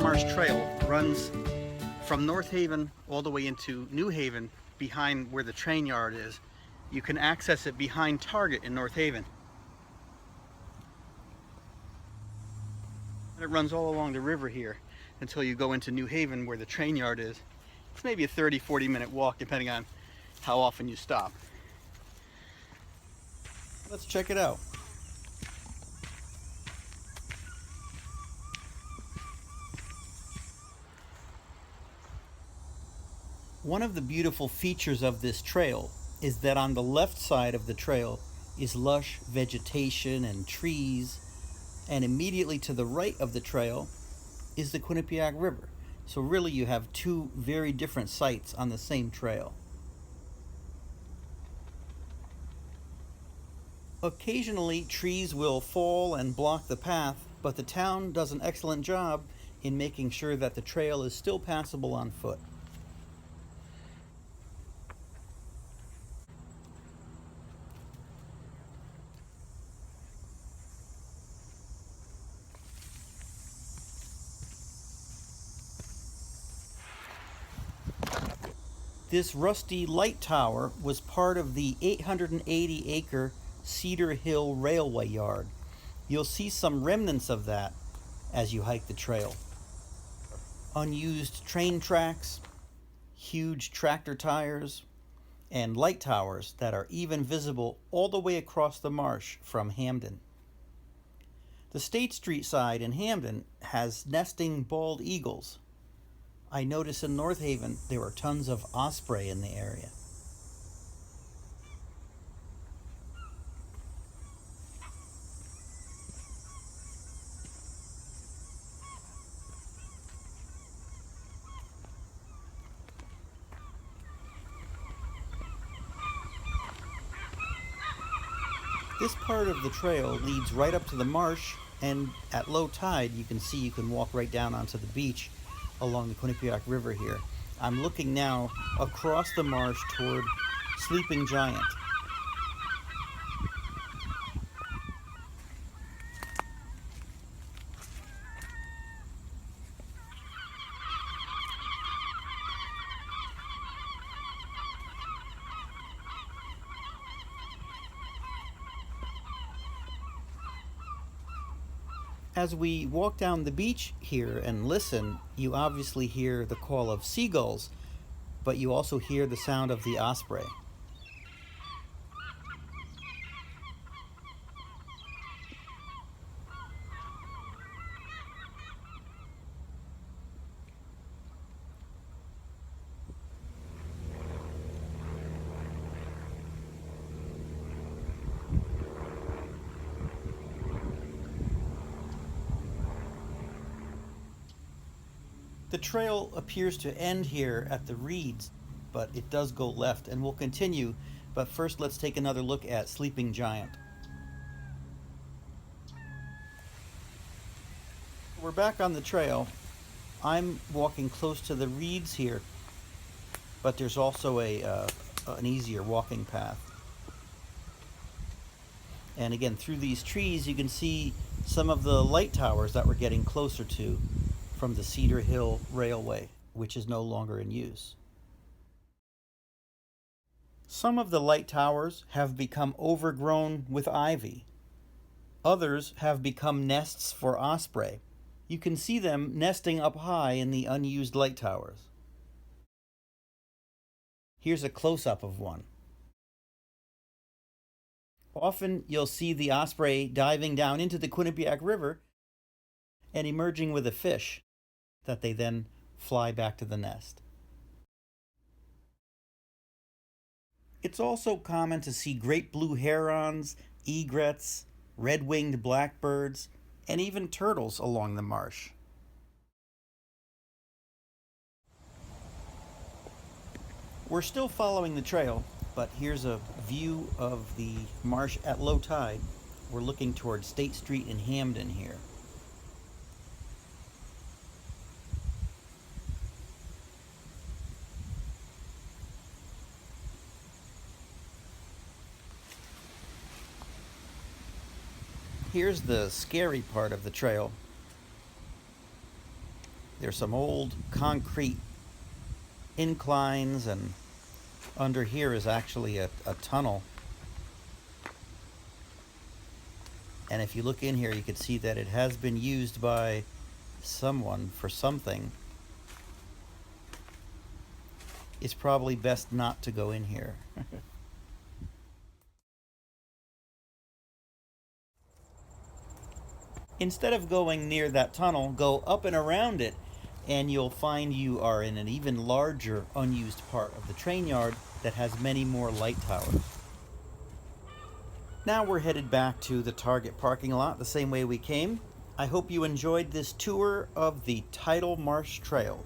Marsh Trail runs from North Haven all the way into New Haven behind where the train yard is. You can access it behind Target in North Haven. And it runs all along the river here until you go into New Haven where the train yard is. It's maybe a 30-40 minute walk depending on how often you stop. Let's check it out. One of the beautiful features of this trail is that on the left side of the trail is lush vegetation and trees, and immediately to the right of the trail is the Quinnipiac River. So really you have two very different sites on the same trail. Occasionally trees will fall and block the path, but the town does an excellent job in making sure that the trail is still passable on foot. This rusty light tower was part of the 880-acre Cedar Hill Rail Yard. You'll see some remnants of that as you hike the trail. Unused train tracks, huge tractor tires, and light towers that are even visible all the way across the marsh from Hamden. The State Street side in Hamden has nesting bald eagles. I noticed in North Haven there were tons of osprey in the area. This part of the trail leads right up to the marsh, and at low tide you can walk right down onto the beach along the Quinnipiac River here. I'm looking now across the marsh toward Sleeping Giant. As we walk down the beach here and listen, you obviously hear the call of seagulls, but you also hear the sound of the osprey. The trail appears to end here at the reeds, but it does go left, and we'll continue, but first let's take another look at Sleeping Giant. We're back on the trail. I'm walking close to the reeds here, but there's also an easier walking path. And again, through these trees you can see some of the light towers that we're getting closer to from the Cedar Hill Railway, which is no longer in use. Some of the light towers have become overgrown with ivy. Others have become nests for osprey. You can see them nesting up high in the unused light towers. Here's a close-up of one. Often you'll see the osprey diving down into the Quinnipiac River and emerging with a fish that they then fly back to the nest. It's also common to see great blue herons, egrets, red-winged blackbirds, and even turtles along the marsh. We're still following the trail, but here's a view of the marsh at low tide. We're looking toward State Street in Hamden here. Here's the scary part of the trail. There's some old concrete inclines, and under here is actually a tunnel. And if you look in here, you can see that it has been used by someone for something. It's probably best not to go in here. Instead of going near that tunnel, go up and around it, and you'll find you are in an even larger unused part of the train yard that has many more light towers. Now we're headed back to the Target parking lot the same way we came. I hope you enjoyed this tour of the Tidal Marsh Trail.